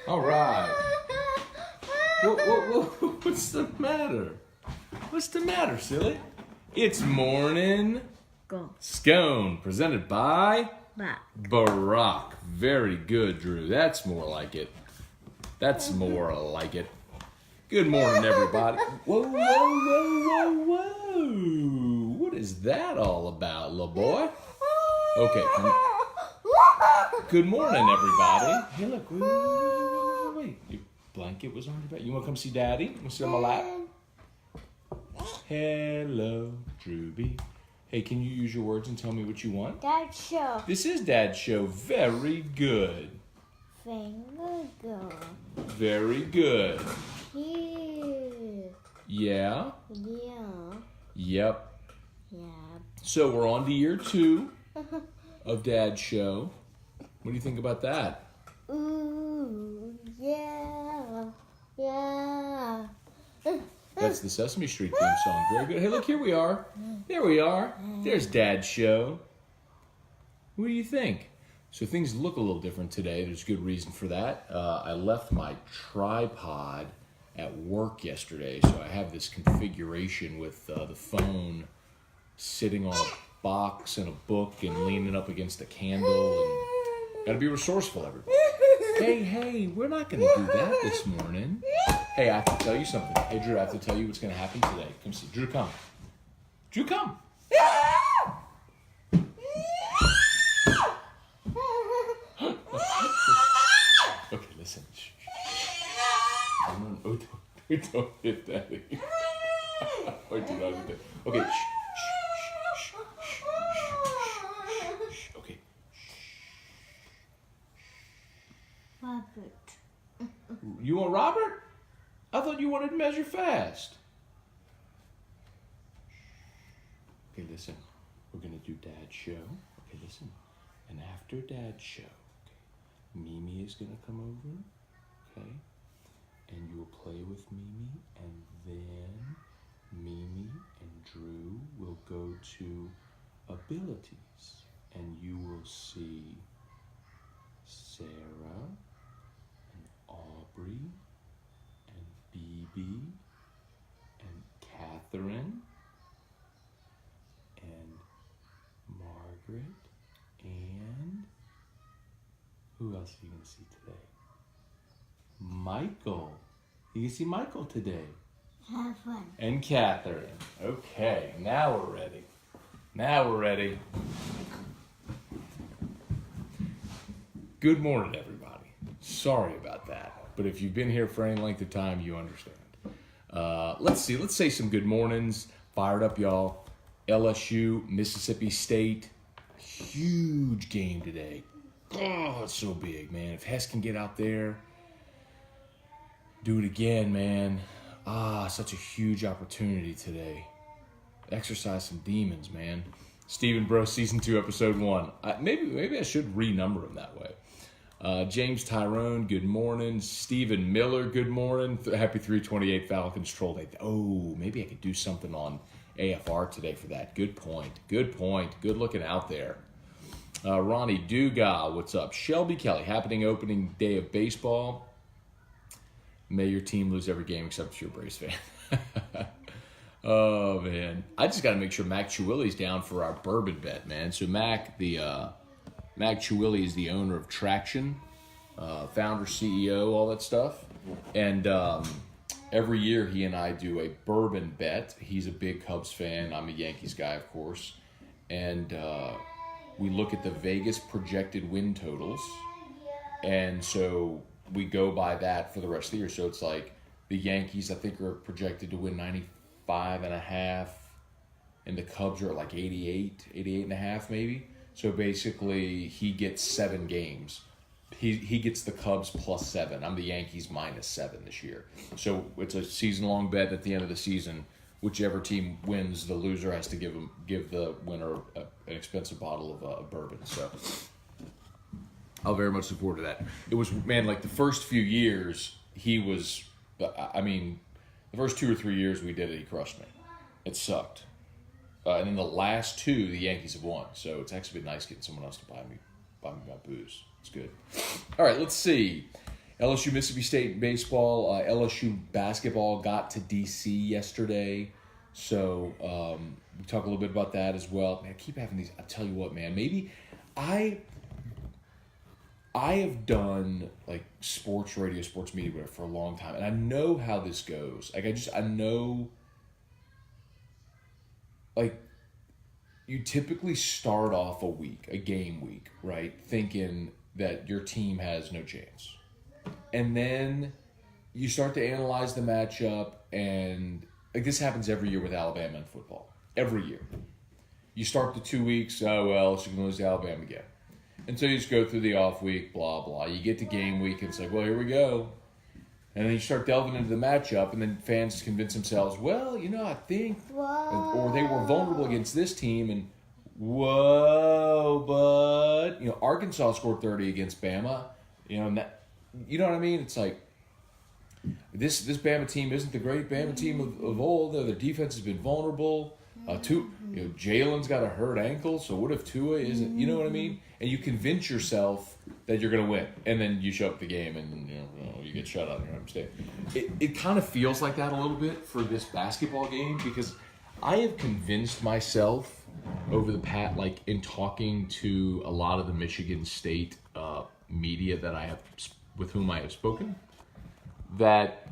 All right. What's the matter? What's the matter, silly? It's morning Scone, presented by Barack. Very good, Drew. That's more like it. That's more like it. Good morning, everybody. Whoa. What is that all about, little boy? Okay. Good morning, everybody. Hey, look. Wait. Your blanket was on your back. You want to come see Daddy? You want to sit on my lap? Hello, Drewby. Hey, can you use your words and tell me what you want? Dad's show. This is Dad's show. Very good. Very good. Here. Yeah? Yeah. Yep. Yeah. So we're on to year 2 of Dad's show. What do you think about that? Ooh, yeah. That's the Sesame Street theme song. Very good. Hey, look, here we are. There we are. There's Dad's show. What do you think? So things look a little different today. There's good reason for that. I left my tripod at work yesterday, so I have this configuration with the phone sitting on a box and a book and leaning up against a candle. And gotta be resourceful, everybody. Hey, we're not gonna do that this morning. Hey, I have to tell you something. Hey, Drew, I have to tell you what's gonna happen today. Come see. Drew, come. Drew, come. Okay, listen. Shh. Oh, don't hit Daddy. Oh, do not hit Daddy. Okay, shh. Okay. Robert. You want Robert? I thought you wanted to measure fast. Okay, listen. We're going to do Dad's show. Okay, listen. And after Dad's show, okay, Mimi is going to come over. Okay? And you will play with Mimi. And then Mimi and Drew will go to abilities. And you will see Sarah and Aubrey and Phoebe and Catherine and Margaret and who else are you going to see today? Michael. You can see Michael today. Have fun. And Catherine. Okay, now we're ready. Good morning, everybody. Sorry about that, but if you've been here for any length of time, you understand. Let's say some good mornings. Fired up, y'all. LSU, Mississippi State. Huge game today. Oh, it's so big, man. If Hess can get out there, do it again, man. Such a huge opportunity today. Exercise some demons, man. Stephen Bro, Season 2, Episode 1. Maybe I should renumber them that way. James Tyrone, good morning. Stephen Miller, good morning. Happy 328 Falcons Troll Day. Oh, maybe I could do something on AFR today for that. Good point. Good looking out there. Ronnie Dugas, what's up? Shelby Kelly, happening opening day of baseball. May your team lose every game except if you're a Braves fan. Oh, man. I just got to make sure Mac Chiwilli's down for our bourbon bet, man. So Mac Chiwilli is the owner of Traction, founder, CEO, all that stuff. And every year he and I do a bourbon bet. He's a big Cubs fan. I'm a Yankees guy, of course. And we look at the Vegas projected win totals. And so we go by that for the rest of the year. So it's like the Yankees, I think, are projected to win 95.5. And the Cubs are at like 88.5 maybe. So basically, he gets 7 games. He gets the Cubs +7. I'm the Yankees -7 this year. So it's a season-long bet. At the end of the season, whichever team wins, the loser has to give the winner an expensive bottle of bourbon. So I'll very much look forward to that. It was, man, like the first few years, the first 2 or 3 years we did it, he crushed me. It sucked. And then the last 2, the Yankees have won. So it's actually been nice getting someone else to buy me my booze. It's good. All right, let's see. LSU Mississippi State baseball, LSU basketball got to DC yesterday, so we talk a little bit about that as well. Man, I keep having these. I tell you what, man. Maybe I have done like sports radio, sports media, whatever, for a long time, and I know how this goes. Like I know. Like, you typically start off a game week, right, thinking that your team has no chance. And then you start to analyze the matchup, and like this happens every year with Alabama in football. Every year. You start the 2 weeks, oh, well, so you can lose to Alabama again. And so you just go through the off week, blah, blah. You get to game week, and it's like, well, here we go. And then you start delving into the matchup, and then fans convince themselves, well, I think, or they were vulnerable against this team, and whoa, but, Arkansas scored 30 against Bama, and that, you know what I mean? It's like, this Bama team isn't the great Bama team of old. Their defense has been vulnerable. Jalen's got a hurt ankle, so what if Tua isn't? You know what I mean? And you convince yourself that you're going to win, and then you show up the game and you get shut out in your own state. It kind of feels like that a little bit for this basketball game, because I have convinced myself over the past, like in talking to a lot of the Michigan State media that I have, with whom I have spoken, that.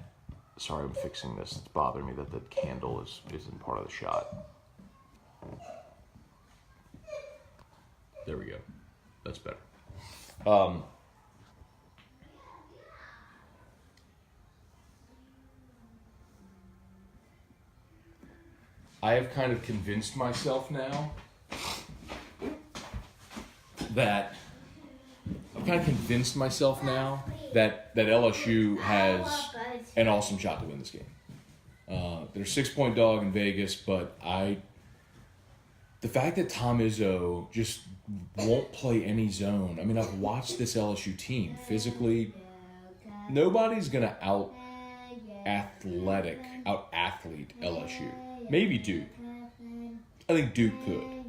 Sorry, I'm fixing this. It's bothering me that the candle isn't part of the shot. There we go. That's better. I have kind of convinced myself now that that LSU has an awesome shot to win this game. They're a 6-point dog in Vegas, but the fact that Tom Izzo just won't play any zone. I mean, I've watched this LSU team physically. Nobody's gonna out-athlete LSU. Maybe Duke. I think Duke could.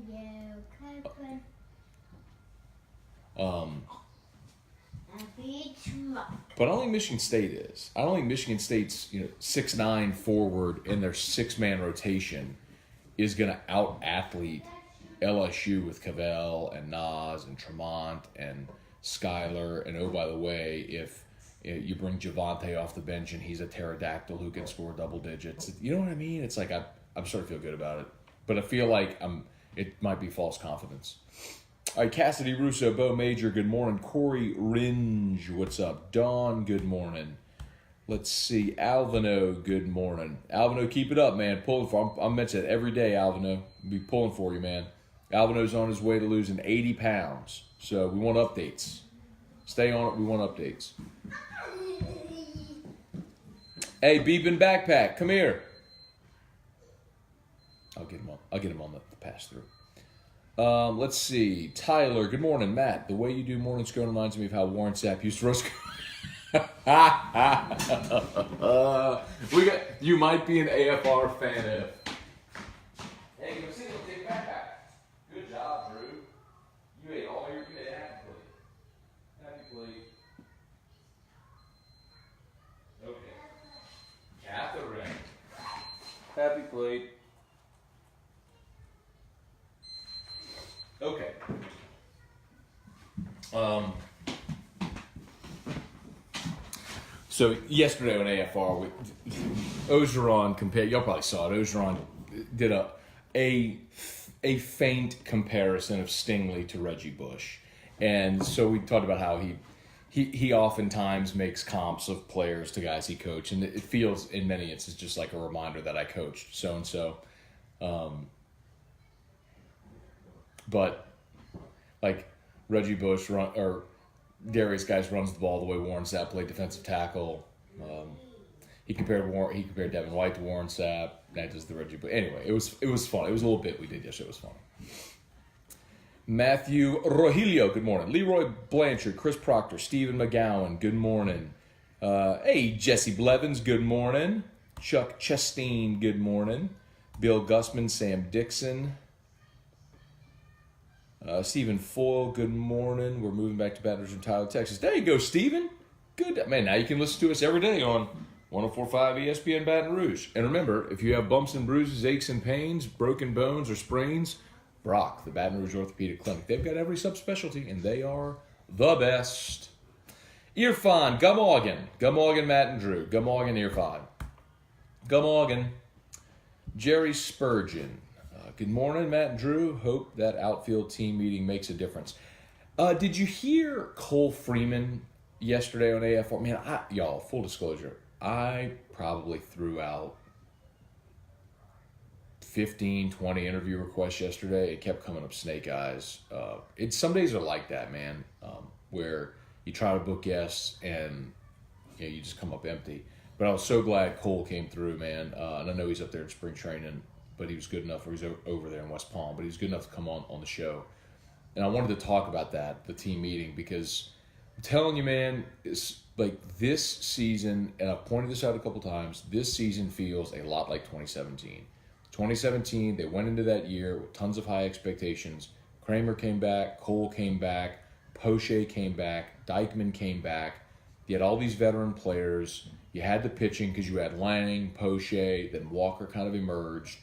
But I don't think Michigan State is. I don't think Michigan State's 6'9" forward in their 6-man rotation is going to out-athlete LSU with Cavell and Nas and Tremont and Skyler. And oh, by the way, if you bring Javante off the bench and he's a pterodactyl who can score double digits, you know what I mean? It's like I'm starting to feel good about it. But I feel like it might be false confidence. All right, Cassidy Russo, Bo Major, good morning. Corey Ringe, what's up? Dawn, good morning. Let's see, Alvino, good morning. Alvino, keep it up, man. Pulling for. I'm mentioning it every day, Alvino. I'll be pulling for you, man. Alvino's on his way to losing 80 pounds. So we want updates. Stay on it. We want updates. Hey, Beepin' Backpack, come here. I'll get him on the pass through. Let's see. Tyler, good morning. Matt, the way you do morning scone reminds me of how Warren Sapp used to roast. You might be an AFR fan of. Hey, go see the big backpack. Good job, Drew. You ate all your good. Happy plate. Happy plate. Okay. Catherine. Happy plate. Okay. So yesterday on AFR, Ogeron compared. Y'all probably saw it. Ogeron did a faint comparison of Stingley to Reggie Bush, and so we talked about how he oftentimes makes comps of players to guys he coached, and it feels in many instances just like a reminder that I coached so and so. But like Reggie Bush or Darius Guice runs the ball the way Warren Sapp played defensive tackle. He compared Devin White to Warren Sapp. That does the Reggie Bush. Anyway, it was fun. It was a little bit we did yesterday. It was fun. Matthew Rogelio, good morning. Leroy Blanchard, Chris Proctor, Stephen McGowan, good morning. Hey, Jesse Blevins, good morning. Chuck Chastain, good morning. Bill Gussman, Sam Dixon. Stephen Foyle, good morning. We're moving back to Baton Rouge from Tyler, Texas. There you go, Stephen. Good. Man, now you can listen to us every day on 104.5 ESPN Baton Rouge. And remember, if you have bumps and bruises, aches and pains, broken bones, or sprains, Brock, the Baton Rouge Orthopedic Clinic, they've got every subspecialty, and they are the best. Irfan, Gumorgan, Matt and Drew. Gumorgan, Irfan. Gumorgan. Jerry Spurgeon. Good morning, Matt and Drew. Hope that outfield team meeting makes a difference. Did you hear Cole Freeman yesterday on AF4? Man, y'all, full disclosure, I probably threw out 15, 20 interview requests yesterday. It kept coming up snake eyes. Some days are like that, man, where you try to book guests and you just come up empty. But I was so glad Cole came through, man. And I know he's up there in spring training, but he was good enough, or he's over there in West Palm, but he was good enough to come on the show. And I wanted to talk about that, the team meeting, because I'm telling you, man, it's like this season, and I've pointed this out a couple times, this season feels a lot like 2017. 2017, they went into that year with tons of high expectations. Kramer came back, Cole came back, Poche came back, Dykeman came back. You had all these veteran players. You had the pitching because you had Lang, Poche, then Walker kind of emerged.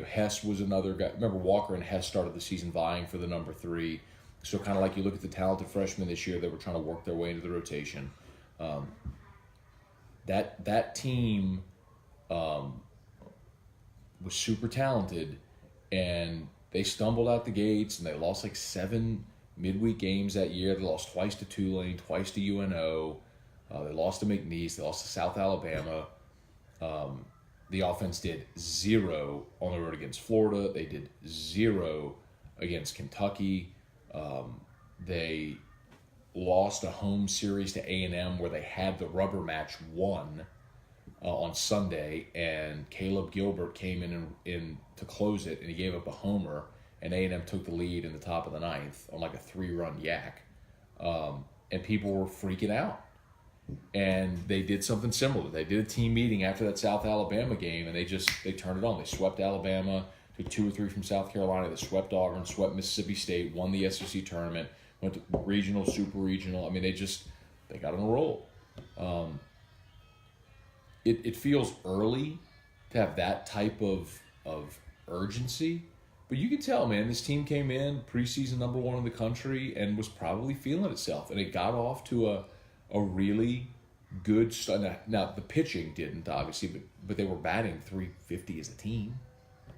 Hess was another guy. Remember, Walker and Hess started the season vying for the number 3. So kind of like you look at the talented freshmen this year that were trying to work their way into the rotation. That team was super talented, and they stumbled out the gates, and they lost like 7 midweek games that year. They lost twice to Tulane, twice to UNO. They lost to McNeese. They lost to South Alabama. The offense did 0 on the road against Florida. They did 0 against Kentucky. They lost a home series to A&M where they had the rubber match won on Sunday, and Caleb Gilbert came in to close it, and he gave up a homer, and A&M took the lead in the top of the 9th on like a 3-run yak. And people were freaking out. And they did something similar. They did a team meeting after that South Alabama game, and they turned it on. They swept Alabama, took 2 or 3 from South Carolina. They swept Auburn, swept Mississippi State, won the SEC tournament, went to regional, super regional. I mean, they got on a roll. It feels early to have that type of urgency, but you can tell, man, this team came in preseason number 1 in the country and was probably feeling itself, and it got off to a really good start. Now, the pitching didn't, obviously, but they were batting .350 as a team,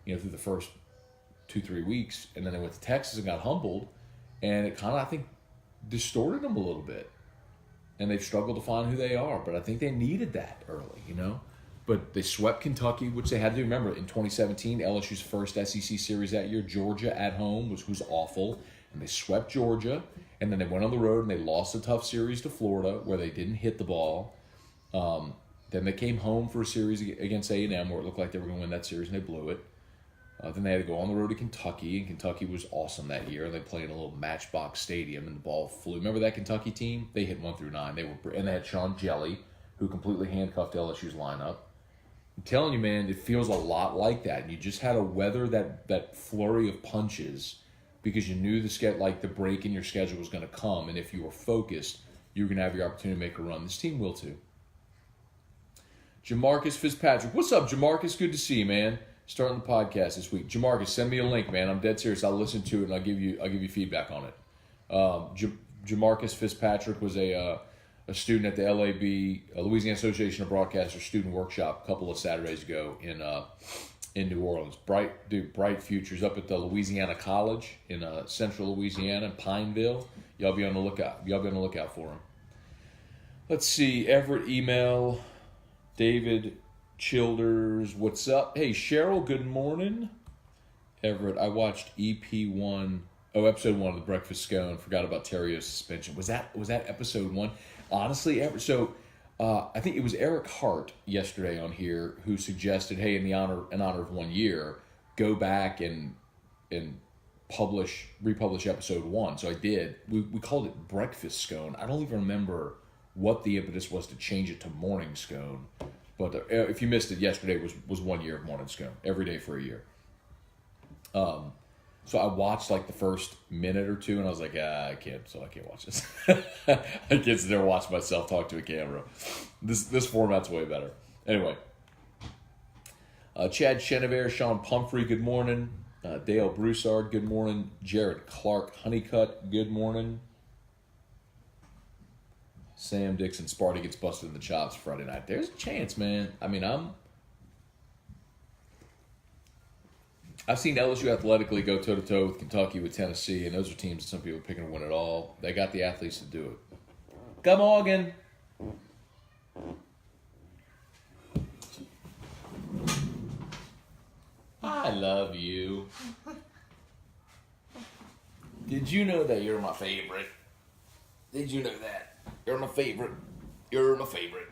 through the first 2-3 weeks, and then they went to Texas and got humbled, and it kind of, I think, distorted them a little bit, and they've struggled to find who they are, but I think they needed that early, But they swept Kentucky, which they had to remember. In 2017, LSU's first SEC series that year, Georgia at home was awful, and they swept Georgia. And then they went on the road and they lost a tough series to Florida where they didn't hit the ball. Then they came home for a series against A&M where it looked like they were going to win that series, and they blew it. Then they had to go on the road to Kentucky, and Kentucky was awesome that year. They played in a little matchbox stadium, and the ball flew. Remember that Kentucky team? They hit 1 through 9. And they had Sean Jelly, who completely handcuffed LSU's lineup. I'm telling you, man, it feels a lot like that. And you just had to weather that flurry of punches because you knew the break in your schedule was going to come, and if you were focused, you were going to have your opportunity to make a run. This team will too. Jamarcus Fitzpatrick. What's up, Jamarcus? Good to see you, man. Starting the podcast this week. Jamarcus, send me a link, man. I'm dead serious. I'll listen to it, and I'll give you feedback on it. Jamarcus Fitzpatrick was a student at the Louisiana Association of Broadcasters student workshop a couple of Saturdays ago in New Orleans. Bright futures up at the Louisiana College in central Louisiana, Pineville. Y'all be on the lookout for him. Let's see. Everett email. David Childers, what's up? Hey, Cheryl, good morning. Everett, I watched episode 1 of the Breakfast Scone. Forgot about Terrio's suspension. Was that episode 1? Honestly, Everett. So I think it was Eric Hart yesterday on here who suggested, hey, in honor of 1 year, go back and republish episode 1. So I did. We called it Breakfast Scone. I don't even remember what the impetus was to change it to Morning Scone. But if you missed it, yesterday was 1 year of Morning Scone, every day for a year. So I watched like the first minute or two, and I was like, I can't watch this. I can't sit there and watch myself talk to a camera. This format's way better. Anyway, Chad Chenevert, Sean Pumphrey, good morning. Dale Broussard, good morning. Jared Clark Honeycutt, good morning. Sam Dixon, Sparty gets busted in the chops Friday night. There's a chance, man. I mean, I've seen LSU athletically go toe-to-toe with Kentucky, with Tennessee, and those are teams that some people are picking to win it all. They got the athletes to do it. Come Morgan. I love you. Did you know that you're my favorite? Did you know that? You're my favorite. You're my favorite.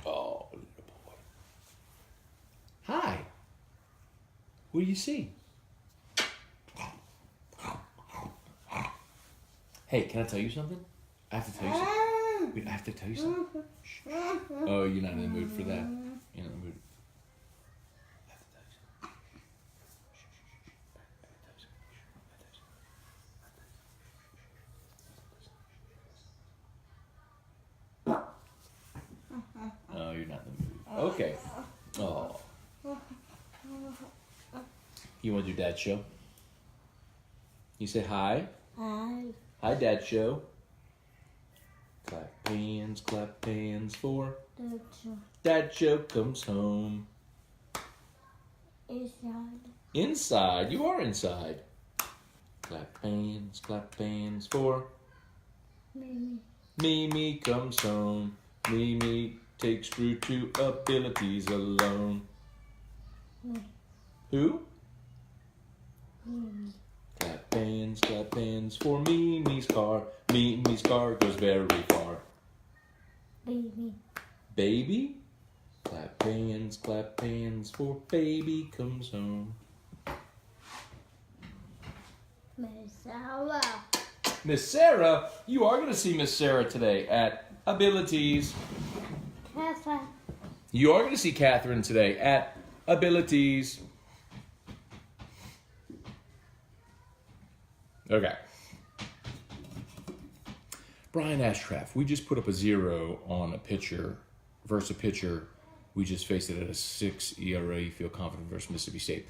Oh, little boy. Hi. What do you see? Hey, can I tell you something? I have to tell you something. Wait, I have to tell you something. Shh. Oh, you're not in the mood for that. You're not in the mood. I have to tell you something. Shh, shh, shh. I have to tell you something. Oh, you're not in the mood. Okay. Oh. You want to do Dad Show? You say hi. Hi. Hi, Dad Show. Clap hands for Dad Show comes home. Inside. Inside. You are inside. Clap hands for Mimi. Mimi comes home. Mimi takes Drew to abilities alone. Who? Mimi. Clap hands for Mimi's car. Mimi's car goes very far. Baby. Baby? Clap hands for baby comes home. Miss Sarah. Miss Sarah? You are going to see Miss Sarah today at Abilities. Catherine. You are going to see Catherine today at Abilities. Okay. Brian Ashcraft, we just put up a 0 on a pitcher versus a pitcher. We just faced it at a 6 ERA. You feel confident versus Mississippi State.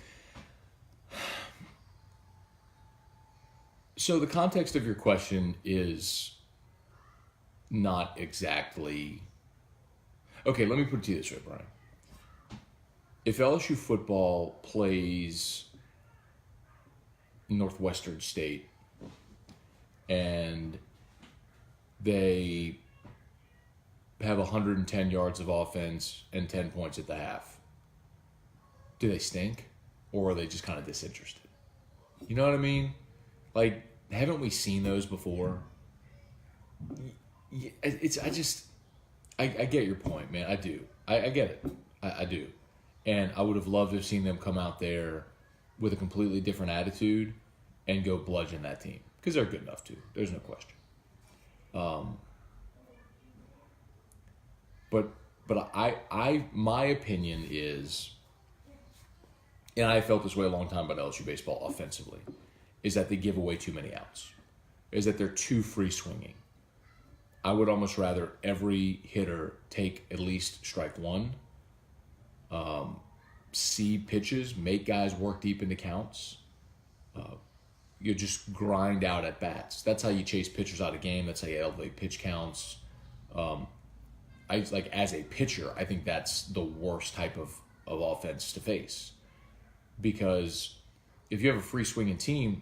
So the context of your question is not exactly... Okay, let me put it to you this way, Brian. If LSU football plays Northwestern State and they have 110 yards of offense and 10 points at the half, do they stink, or are they just kind of disinterested? You know what I mean? Like, haven't we seen those before? I get your point, man. I do. I get it. I do. And I would have loved to have seen them come out there with a completely different attitude and go bludgeon that team, because they're good enough to. There's no question. But my opinion is, and I felt this way a long time about LSU baseball offensively, is that they give away too many outs, is that they're too free swinging. I would almost rather every hitter take at least strike one, see pitches, make guys work deep into counts. You just grind out at bats. That's how you chase pitchers out of game. That's how you elevate pitch counts. As a pitcher, I think that's the worst type of offense to face, because if you have a free swinging team,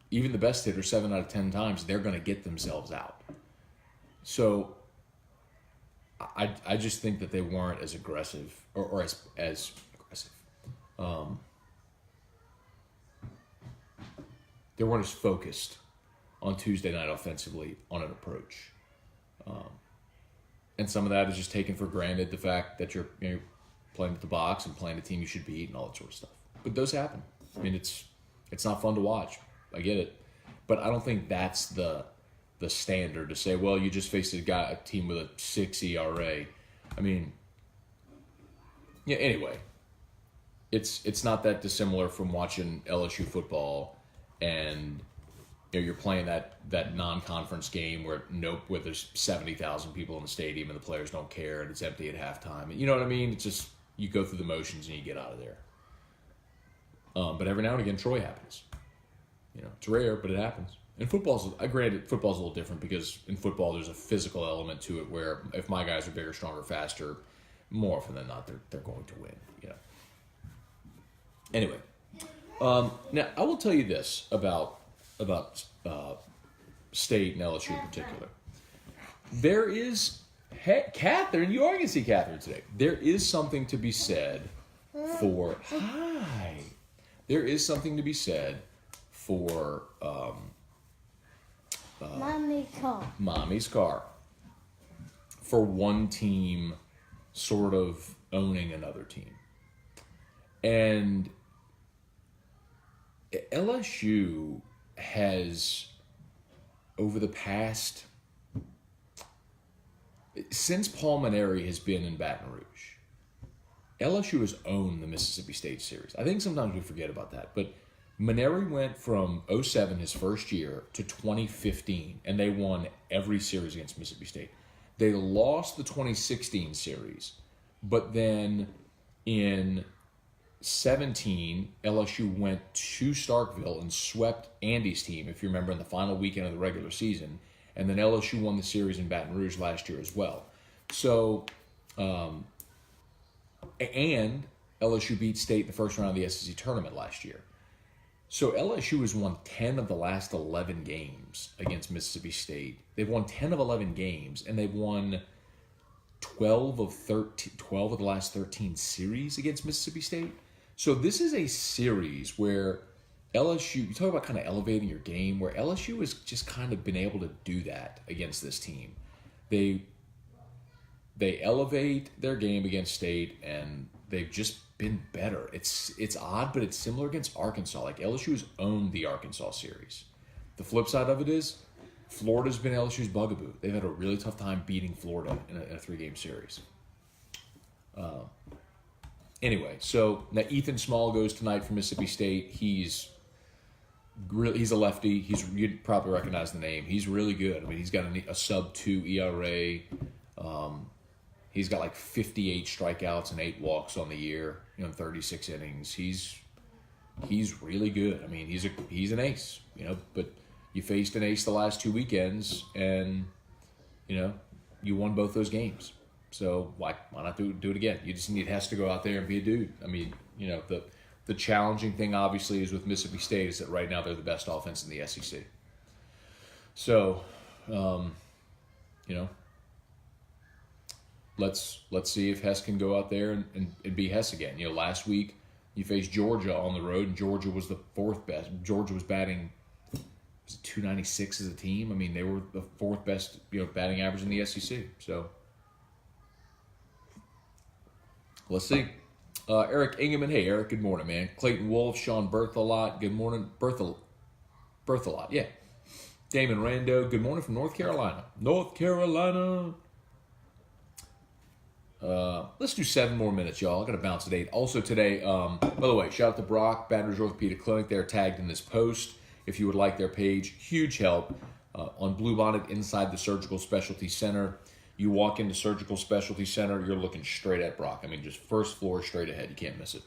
even the best hitter, 7 out of 10 times, they're going to get themselves out. So I just think that they weren't as aggressive or as aggressive. They weren't as focused on Tuesday night offensively on an approach. And some of that is just taken for granted, the fact that you're playing with the box and playing a team you should beat and all that sort of stuff. But those happen. I mean, it's not fun to watch. I get it. But I don't think that's the standard to say, well, you just faced a team with a 6 ERA. I mean, yeah, anyway. it's not that dissimilar from watching LSU football, and you're playing that non-conference game where there's 70,000 people in the stadium and the players don't care and it's empty at halftime. You know what I mean? It's just you go through the motions and you get out of there. But every now and again, Troy happens. It's rare, but it happens. And granted, football's a little different because in football there's a physical element to it where if my guys are bigger, stronger, faster, more often than not they're going to win. Anyway, now I will tell you this about State and LSU in particular. There is, Catherine, you are going to see Catherine today. There is something to be said for, hi. There is something to be said for Mommy's car. For one team sort of owning another team. And LSU has, over the past, since Paul Maneri has been in Baton Rouge, LSU has owned the Mississippi State series. I think sometimes we forget about that, but Maneri went from 2007, his first year, to 2015, and they won every series against Mississippi State. They lost the 2016 series, but then in 2017, LSU went to Starkville and swept Andy's team, if you remember, in the final weekend of the regular season. And then LSU won the series in Baton Rouge last year as well. So, and LSU beat State in the first round of the SEC tournament last year. So LSU has won 10 of the last 11 games against Mississippi State. They've won 10 of 11 games, and they've won 12 of the last 13 series against Mississippi State. So this is a series where LSU, you talk about kind of elevating your game, where LSU has just kind of been able to do that against this team. They elevate their game against State, and they've just been better. It's odd, but it's similar against Arkansas. Like LSU has owned the Arkansas series. The flip side of it is Florida's been LSU's bugaboo. They've had a really tough time beating Florida in a 3-game series. Anyway, so now Ethan Small goes tonight for Mississippi State. He's a lefty. You'd probably recognize the name. He's really good. I mean, he's got a sub-2 ERA. He's got like 58 strikeouts and 8 walks on the year, in 36 innings. He's really good. I mean, he's an ace, but you faced an ace the last 2 weekends, and, you won both those games. So why not do it again? You just need Hess to go out there and be a dude. I mean, the challenging thing, obviously, is with Mississippi State is that right now they're the best offense in the SEC. So, let's see if Hess can go out there and be Hess again. Last week you faced Georgia on the road, and Georgia was the 4th best. Georgia was batting 296 as a team. I mean, they were the 4th best, batting average in the SEC. So let's see. Eric Ingeman, hey Eric, good morning, man. Clayton Wolf, Sean Berthelot, good morning. Berthelot, yeah. Damon Rando, good morning from North Carolina. Let's do 7 more minutes, y'all. I got to bounce at 8. Also today, by the way, shout out to Brock, Baton Rouge Orthopedic Clinic. They're tagged in this post. If you would like their page, huge help on Bluebonnet inside the Surgical Specialty Center. You walk into Surgical Specialty Center, you're looking straight at Brock. I mean, just first floor straight ahead. You can't miss it.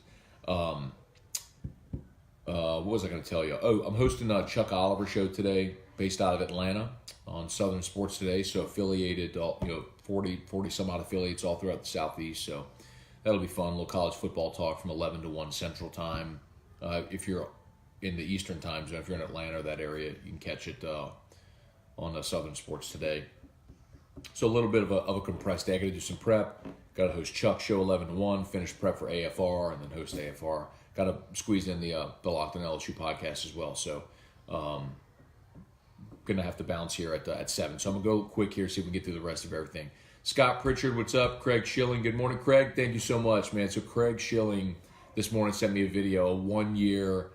What was I going to tell you? Oh, I'm hosting a Chuck Oliver show today based out of Atlanta on Southern Sports Today. So affiliated, 40 some odd affiliates all throughout the Southeast. So that'll be fun. A little college football talk from 11 to 1 Central Time. If you're in the Eastern Time Zone, if you're in Atlanta or that area, you can catch it on Southern Sports Today. So a little bit of a compressed day. I got to do some prep. Got to host Chuck's show 11 to 1, finish prep for AFR, and then host AFR. Got to squeeze in the Locked On LSU podcast as well. So gonna have to bounce here at 7. So I'm gonna go quick here, see if we can get through the rest of everything. Scott Pritchard, what's up? Craig Schilling, good morning, Craig. Thank you so much, man. So Craig Schilling this morning sent me a video, a one year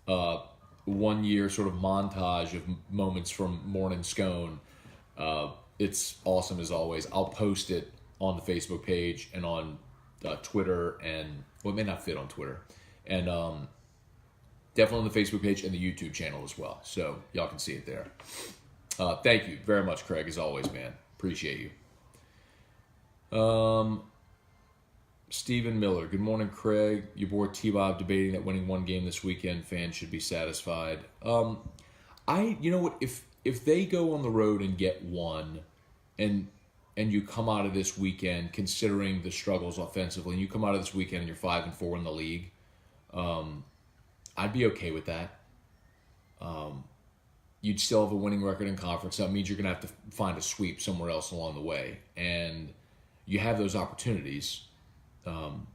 sort of montage of moments from Morning Scone. It's awesome as always. I'll post it on the Facebook page and on Twitter, and well, it may not fit on Twitter, and definitely on the Facebook page and the YouTube channel as well. So y'all can see it there. Thank you very much, Craig, as always, man. Appreciate you. Stephen Miller, good morning, Craig. Your boy T-Bob debating that winning one game this weekend, fans should be satisfied. You know what, if they go on the road and get one, and you come out of this weekend considering the struggles offensively, and you come out of this weekend and you're 5-4 in the league, I'd be okay with that. You'd still have a winning record in conference. That means you're going to have to find a sweep somewhere else along the way. And you have those opportunities. And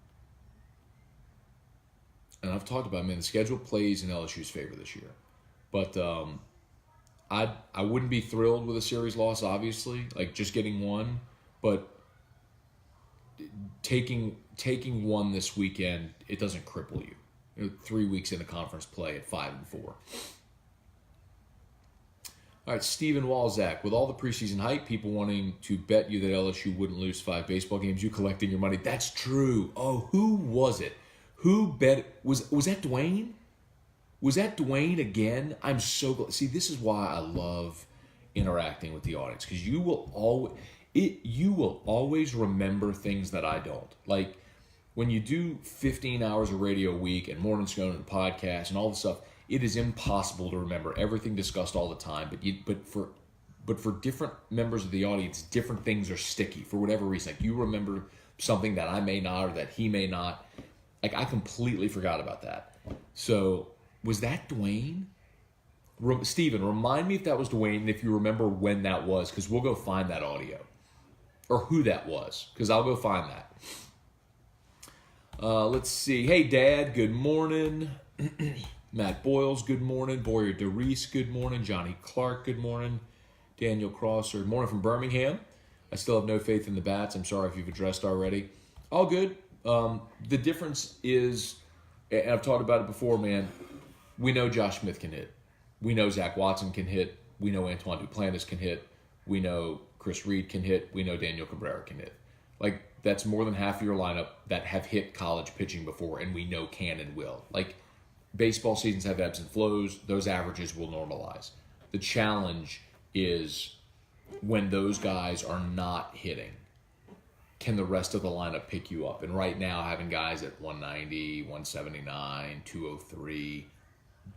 I've talked about, man, the schedule plays in LSU's favor this year. But I wouldn't be thrilled with a series loss, obviously, like just getting one. But taking one this weekend, it doesn't cripple you. 3 weeks into conference play at 5-4. All right, Stephen Walzak, with all the preseason hype, people wanting to bet you that LSU wouldn't lose 5 baseball games, you collecting your money. That's true. Oh, who was it? Who bet? Was that Dwayne? Was that Dwayne again? I'm so glad. See, this is why I love interacting with the audience, because you will always remember things that I don't. Like when you do 15 hours of radio a week and morning Scone and podcast and all this stuff, it is impossible to remember everything discussed all the time. But for different members of the audience, different things are sticky for whatever reason. Like you remember something that I may not, or that he may not. Like I completely forgot about that. So was that Dwayne? Steven, remind me if that was Dwayne and if you remember when that was, because we'll go find that audio. Or who that was, because I'll go find that. Let's see. Hey, Dad, good morning. Matt Boyles, good morning. Boyer DeReese, good morning. Johnny Clark, good morning. Daniel Crosser, morning from Birmingham. I still have no faith in the bats. I'm sorry if you've addressed already. All good. The difference is, and I've talked about it before, man, we know Josh Smith can hit. We know Zach Watson can hit. We know Antoine Duplantis can hit. We know Chris Reed can hit. We know Daniel Cabrera can hit. Like, that's more than half of your lineup that have hit college pitching before, and we know can and will. Like, baseball seasons have ebbs and flows. Those averages will normalize. The challenge is when those guys are not hitting, can the rest of the lineup pick you up? And right now, having guys at 190, 179, 203,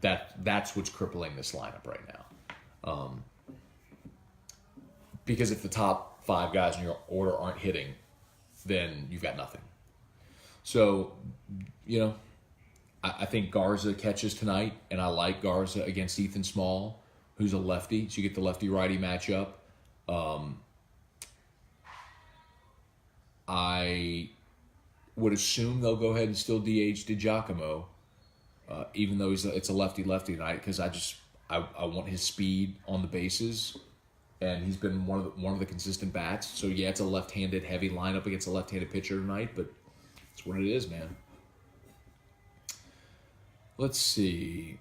that's what's crippling this lineup right now. Because if the top 5 guys in your order aren't hitting, then you've got nothing. So, you know, I think Garza catches tonight, and I like Garza against Ethan Small, who's a lefty, so you get the lefty-righty matchup. I would assume they'll go ahead and still DH DiGiacomo, even though it's a lefty-lefty tonight, because I want his speed on the bases, and he's been one of the consistent bats. So yeah, it's a left-handed heavy lineup against a left-handed pitcher tonight, but it's what it is, man. Let's see.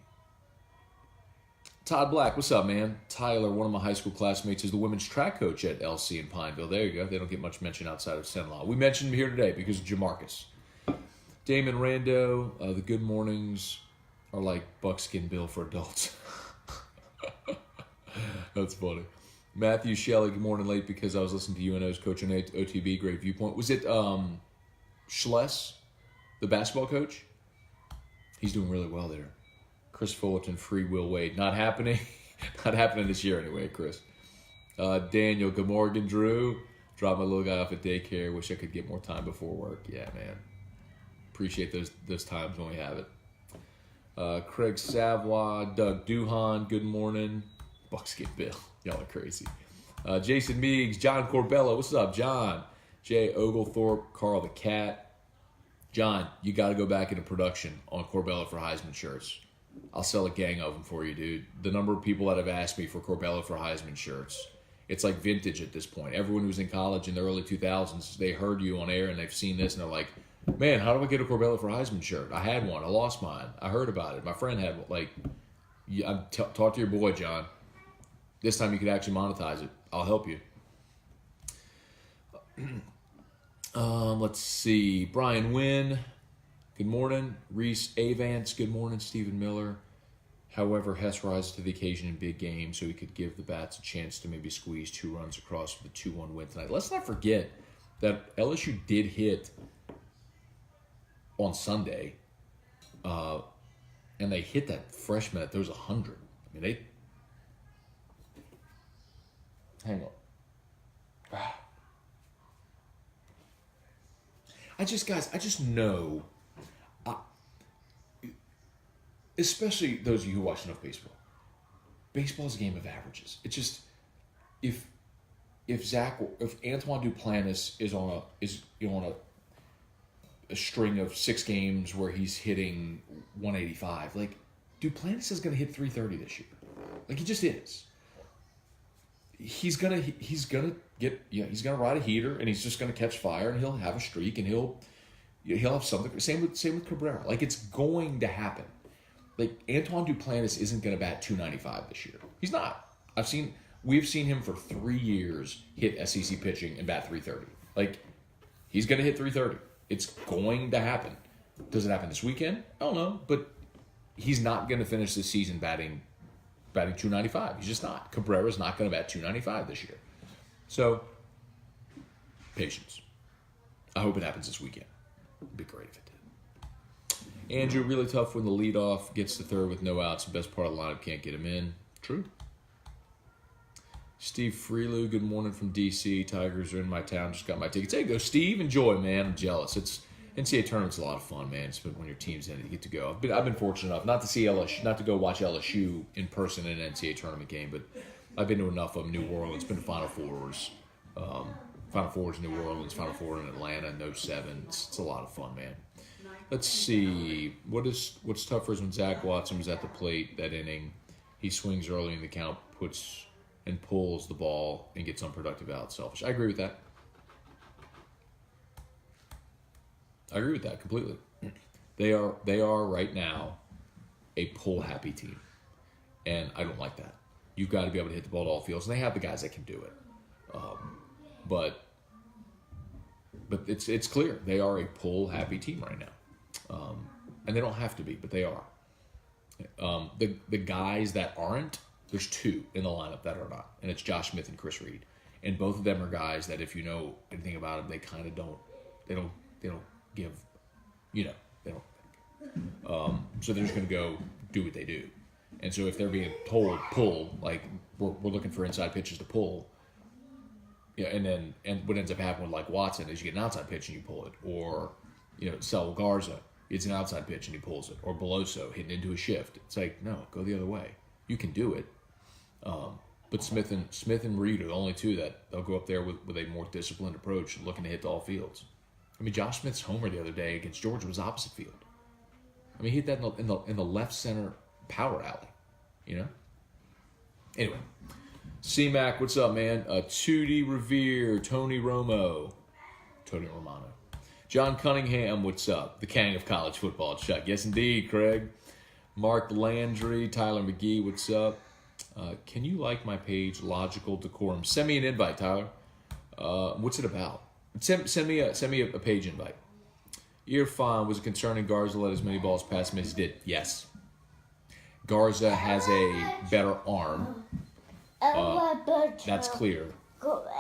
Todd Black, what's up, man? Tyler, one of my high school classmates, is the women's track coach at LC in Pineville. There you go. They don't get much mention outside of Senlaw. We mentioned him here today because of Jamarcus. Damon Rando, the good mornings are like Buckskin Bill for adults. That's funny. Matthew Shelley, good morning late because I was listening to UNO's coach on OTB. Great viewpoint. Was it Schless, the basketball coach? He's doing really well there. Chris Fullerton, Free Will Wade. Not happening. Not happening this year anyway, Chris. Daniel, good morning, Drew. Drop my little guy off at daycare. Wish I could get more time before work. Yeah, man. Appreciate those times when we have it. Craig Savoy, Doug Duhan, good morning. Buckskin Bill. Y'all are crazy. Jason Meeks, John Corbella. What's up, John? Jay Oglethorpe, Carl the Cat. John, you got to go back into production on Corbella for Heisman shirts. I'll sell a gang of them for you, dude. The number of people that have asked me for Corbella for Heisman shirts, it's like vintage at this point. Everyone who was in college in the early 2000s, they heard you on air and they've seen this and they're like, man, how do I get a Corbella for Heisman shirt? I had one. I lost mine. I heard about it. My friend had one. Like, talk to your boy, John. This time you could actually monetize it. I'll help you. Let's see. Brian Wynn, good morning. Reese Avance, good morning. Stephen Miller. However, Hess rises to the occasion in big games, so he could give the Bats a chance to maybe squeeze 2 runs across with a 2-1 win tonight. Let's not forget that LSU did hit on Sunday, and they hit that freshman at those 100. I mean, hang on. I just know, especially those of you who watch enough baseball. Baseball is a game of averages. It's just if Antoine Duplantis is on a string of 6 games where he's hitting 185, like Duplantis is going to hit 330 this year. Like he just is. He's gonna ride a heater, and he's just gonna catch fire, and he'll have a streak, and he'll have something. Same with Cabrera. Like it's going to happen. Like Antoine Duplantis isn't gonna bat 295 this year. He's not. We've seen him for 3 years hit SEC pitching and bat 330. Like he's gonna hit 330. It's going to happen. Does it happen this weekend? I don't know, but he's not gonna finish the season batting 295. He's just not. Cabrera's not going to bat 295 this year. So, patience. I hope it happens this weekend. It'd be great if it did. Andrew, really tough when the leadoff gets to third with no outs. The best part of the lineup can't get him in. True. Steve Freelou, good morning from D.C. Tigers are in my town. Just got my tickets. There you go, Steve. Enjoy, man. I'm jealous. NCAA tournament's a lot of fun, man. It's when your team's in it, you get to go. I've been fortunate enough not to see LSU, not to go watch LSU in person in an NCAA tournament game, but I've been to enough of them. New Orleans, been to Final Fours, in New Orleans, Final Four in Atlanta in 07. It's a lot of fun, man. Let's see. What's tougher is when Zach Watson was at the plate that inning. He swings early in the count, puts and pulls the ball and gets unproductive out. Selfish. I agree with that. I agree with that completely. They are right now a pull happy team, and I don't like that. You've got to be able to hit the ball to all fields, and they have the guys that can do it. But it's clear they are a pull happy team right now, and they don't have to be, but they are. The guys that aren't, there's 2 in the lineup that are not, and it's Josh Smith and Chris Reed, and both of them are guys that if you know anything about them, they kind of don't. They don't give, they don't. So they're just going to go do what they do. And so if they're being told pull, like we're looking for inside pitches to pull, and what ends up happening with like Watson is you get an outside pitch and you pull it, or Saul Garza, it's an outside pitch and he pulls it, or Beloso hitting into a shift. It's like, no, go the other way. You can do it. But Smith and Reed are the only 2 that they'll go up there with a more disciplined approach, looking to hit to all fields. I mean, Josh Smith's homer the other day against Georgia was opposite field. I mean, he hit that in the left center power alley, Anyway, C-Mac, what's up, man? Tootie Revere, Tony Romano. John Cunningham, what's up? The king of college football, Chuck. Yes, indeed, Craig. Mark Landry, Tyler McGee, what's up? Can you like my page, Logical Decorum? Send me an invite, Tyler. What's it about? Send me a page invite. Irfan, was it concerning Garza let as many balls pass him as he did? Yes. Garza has a better arm. That's clear.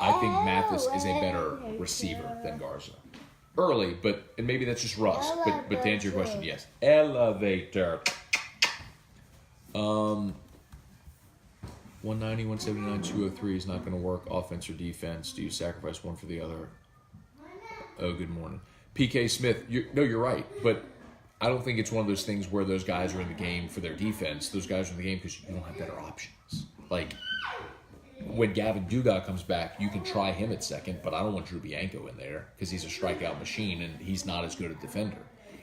I think Mathis is a better receiver than Garza. Early, and maybe that's just rust. But to answer your question, yes. Elevator. 190, 179, 203 is not going to work. Offense or defense? Do you sacrifice one for the other? Oh, good morning. PK Smith, you're right. But I don't think it's one of those things where those guys are in the game for their defense. Those guys are in the game because you don't have better options. Like, when Gavin Dugas comes back, you can try him at second, but I don't want Drew Bianco in there because he's a strikeout machine and he's not as good a defender.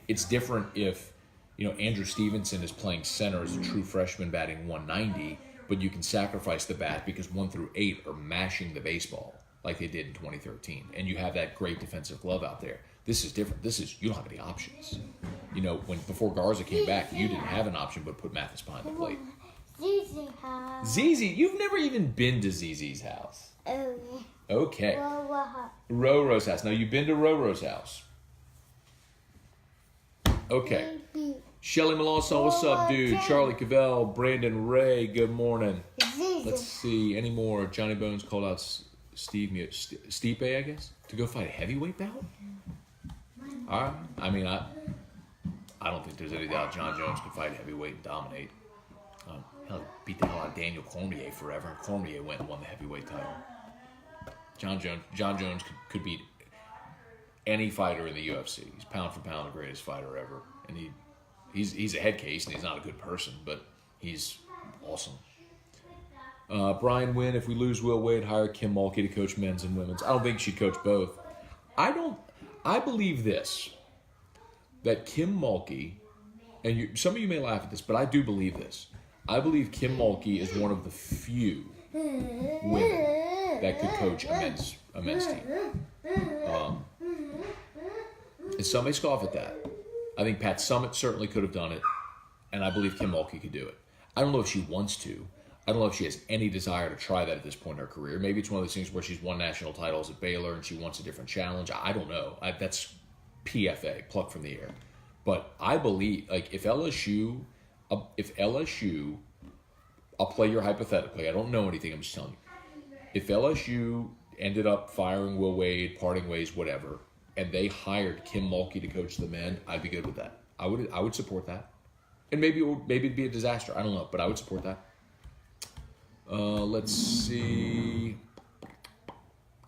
It's different if, Andrew Stevenson is playing center as a true freshman batting 190, but you can sacrifice the bat because 1 through 8 are mashing the baseball like they did in 2013, and you have that great defensive glove out there. This is different. You don't have any options. Before Garza came back, you didn't have an option but put Mathis behind the plate. Zizi's house. Zizi, you've never even been to Zizi's house. Oh. Okay. Roro's house. Now, you've been to Roro's house. Okay. Shelly Malonson, what's up, dude? Charlie Cavell, Brandon Ray, good morning. Let's see. Any more? Johnny Bones called out Stipe, I guess, to go fight a heavyweight bout? All right. I mean, I don't think there's any doubt John Jones could fight heavyweight and dominate. Hell, beat the hell out of Daniel Cormier forever, and Cormier went and won the heavyweight title. John Jones could beat any fighter in the UFC. He's pound for pound the greatest fighter ever, and he's a head case, and he's not a good person, but he's awesome. Brian Wynn, if we lose Will Wade, hire Kim Mulkey to coach men's and women's. I don't think she'd coach both. I believe this, that Kim Mulkey, and some of you may laugh at this, but I do believe this. I believe Kim Mulkey is one of the few women that could coach a men's team. And some may scoff at that. I think Pat Summitt certainly could have done it, and I believe Kim Mulkey could do it. I don't know if she wants to. I don't know if she has any desire to try that at this point in her career. Maybe it's one of those things where she's won national titles at Baylor and she wants a different challenge. I don't know. That's PFA, plucked from the air. But I believe, like, if LSU, I'll play your hypothetically. I don't know anything. I'm just telling you. If LSU ended up firing Will Wade, parting ways, whatever, and they hired Kim Mulkey to coach the men, I'd be good with that. I would support that. And maybe it'd be a disaster. I don't know, but I would support that. Let's see.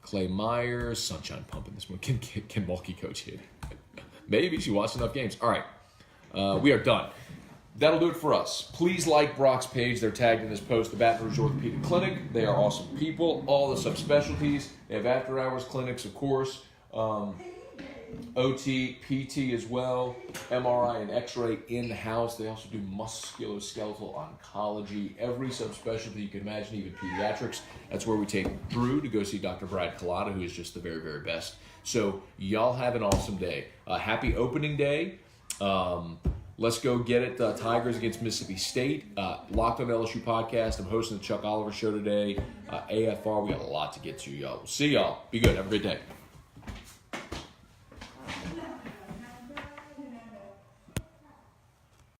Clay Myers, Sunshine Pumping this one. Can Mulkey coach hit? Maybe she watched enough games. All right, we are done. That'll do it for us. Please like Brock's page. They're tagged in this post, the Baton Rouge Orthopedic Clinic. They are awesome people. All the subspecialties. They have after-hours clinics, of course. OT, PT as well, MRI and X-ray in-house. They also do musculoskeletal oncology, every subspecialty you can imagine, even pediatrics. That's where we take Drew to go see Dr. Brad Collada, who is just the very, very best. So y'all have an awesome day. Happy opening day. Let's go get it. Tigers against Mississippi State. Locked on LSU podcast. I'm hosting the Chuck Oliver Show today. AFR, we got a lot to get to, y'all. We'll see y'all. Be good. Have a great day.